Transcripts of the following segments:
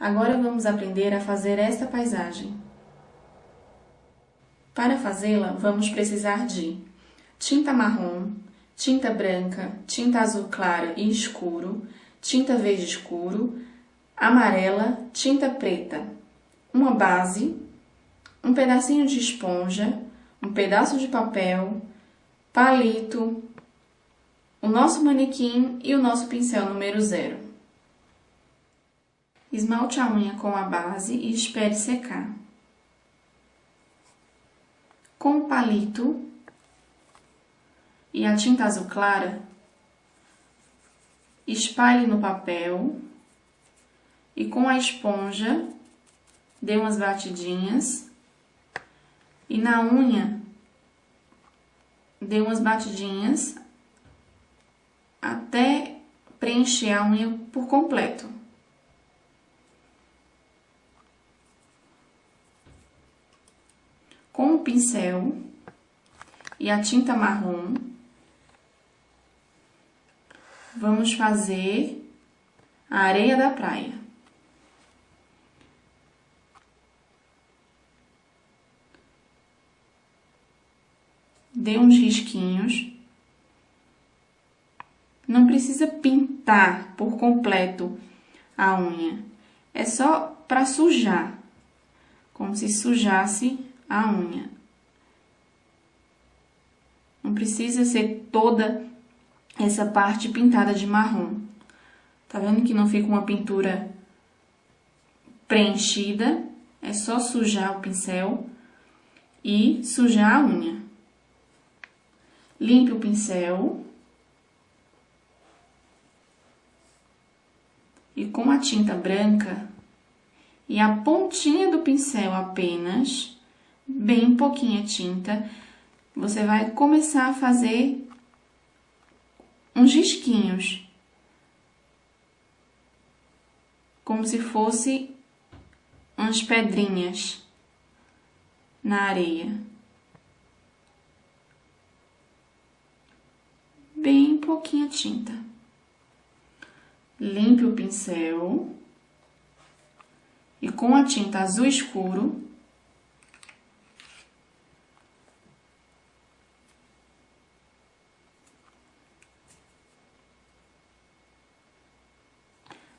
Agora vamos aprender a fazer esta paisagem. Para fazê-la, vamos precisar de tinta marrom, tinta branca, tinta azul clara e escuro, tinta verde escuro, amarela, tinta preta, uma base, um pedacinho de esponja, um pedaço de papel, palito, o nosso manequim e o nosso pincel número 0. Esmalte a unha com a base e espere secar. Com o palito e a tinta azul clara, espalhe no papel e com a esponja dê umas batidinhas e na unha dê umas batidinhas até preencher a unha por completo. Com o pincel e a tinta marrom, vamos fazer a areia da praia. Dê uns risquinhos. Não precisa pintar por completo a unha. É só para sujar, como se sujasse a unha. Não precisa ser toda essa parte pintada de marrom. Tá vendo que não fica uma pintura preenchida? É só sujar o pincel e sujar a unha. Limpe o pincel. E com a tinta branca e a pontinha do pincel apenas, bem pouquinha tinta, você vai começar a fazer uns risquinhos, como se fosse umas pedrinhas na areia. Bem pouquinha tinta. Limpe o pincel e com a tinta azul escuro,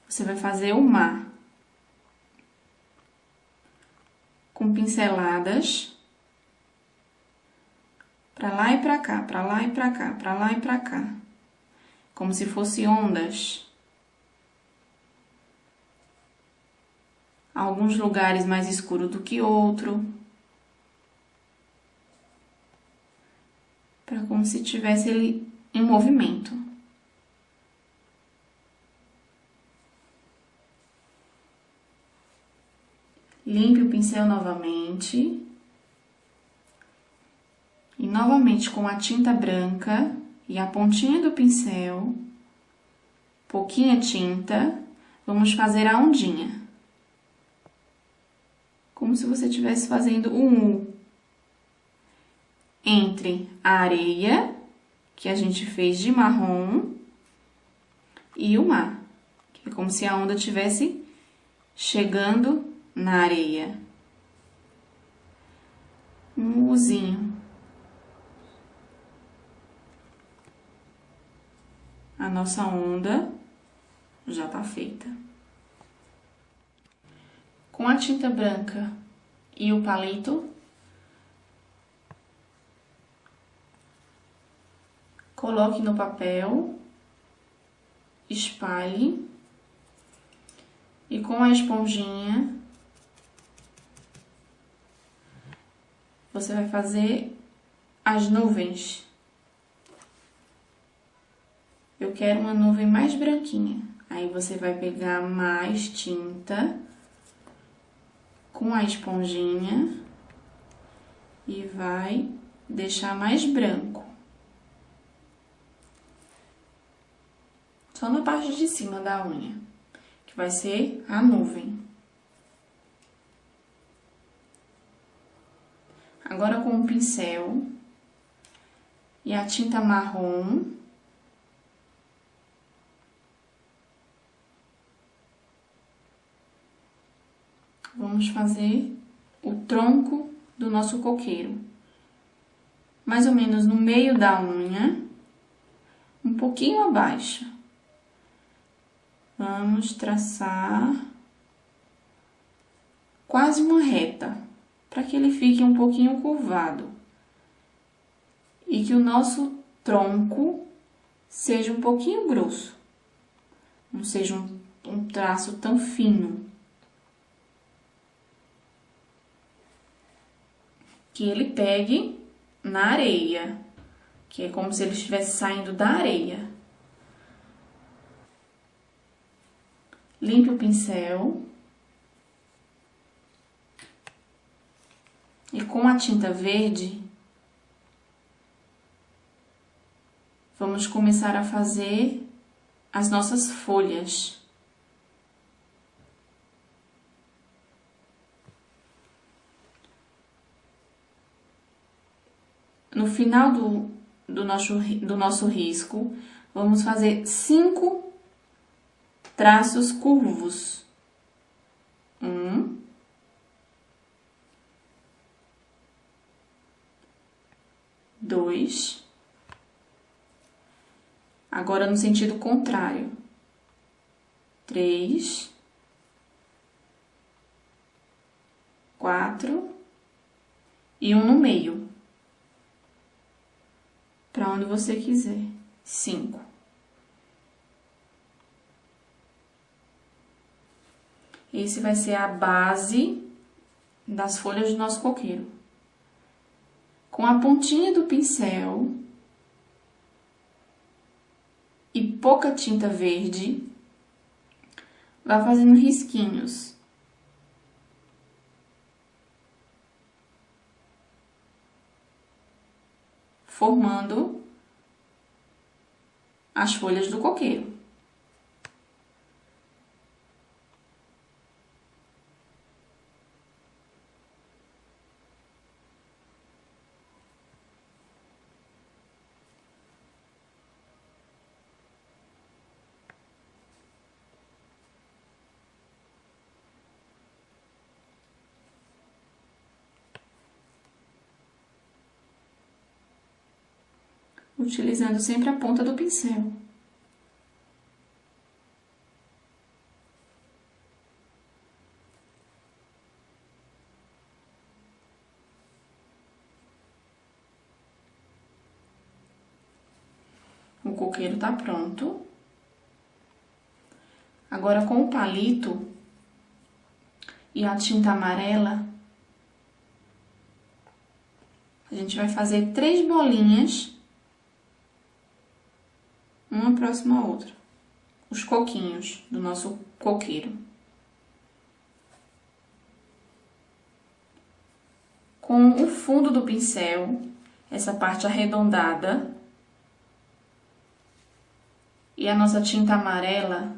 você vai fazer o mar com pinceladas para lá e para cá, para lá e para cá, para lá e para cá, como se fossem ondas. Alguns lugares mais escuro do que outro, para como se tivesse ele em movimento. Limpe o pincel novamente. E novamente com a tinta branca e a pontinha do pincel, pouquinha tinta, vamos fazer a ondinha. Como se você estivesse fazendo um U entre a areia, que a gente fez de marrom, e o mar, que é como se a onda estivesse chegando na areia. Um Uzinho. A nossa onda já tá feita. Com a tinta branca e o palito, coloque no papel, espalhe e com a esponjinha você vai fazer as nuvens. Eu quero uma nuvem mais branquinha. Aí você vai pegar mais tinta com a esponjinha e vai deixar mais branco. Só na parte de cima da unha, que vai ser a nuvem. Agora com o pincel e a tinta marrom, Vamos fazer o tronco do nosso coqueiro. Mais ou menos no meio da unha, um pouquinho abaixo. Vamos traçar quase uma reta, para que ele fique um pouquinho curvado. E que o nosso tronco seja um pouquinho grosso. Não seja um traço tão fino. Que ele pegue na areia, que é como se ele estivesse saindo da areia. Limpe o pincel. E com a tinta verde, vamos começar a fazer as nossas folhas. No final do nosso risco, vamos fazer 5 traços curvos. 1, 2, agora no sentido contrário, 3, 4 e um no meio, para onde você quiser, 5. Esse vai ser a base das folhas do nosso coqueiro. Com a pontinha do pincel e pouca tinta verde, vai fazendo risquinhos. Formando as folhas do coqueiro. Utilizando sempre a ponta do pincel. O coqueiro tá pronto. Agora, com o palito e a tinta amarela, a gente vai fazer 3 bolinhas, uma próxima à outra, os coquinhos do nosso coqueiro. Com o fundo do pincel, essa parte arredondada, e a nossa tinta amarela,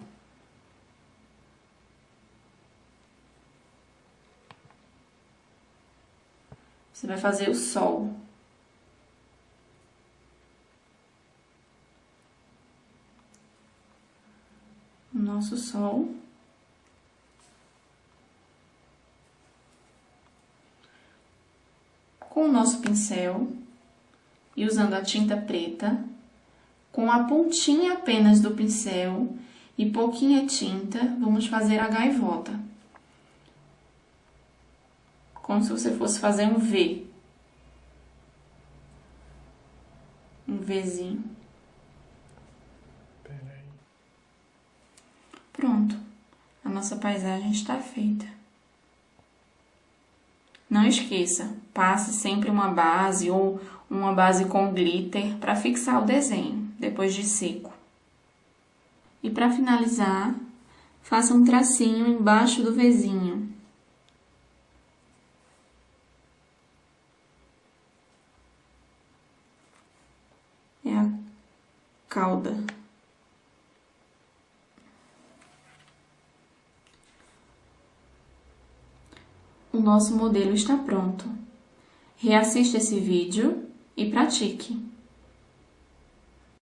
você vai fazer o sol. O nosso sol. Com o nosso pincel e usando a tinta preta, com a pontinha apenas do pincel e pouquinha tinta, vamos fazer a gaivota. Como se você fosse fazer um V. Um Vzinho. Pronto. A nossa paisagem está feita. Não esqueça, passe sempre uma base ou uma base com glitter para fixar o desenho, depois de seco. E para finalizar, faça um tracinho embaixo do Vzinho. É a cauda. O nosso modelo está pronto. Reassista esse vídeo e pratique!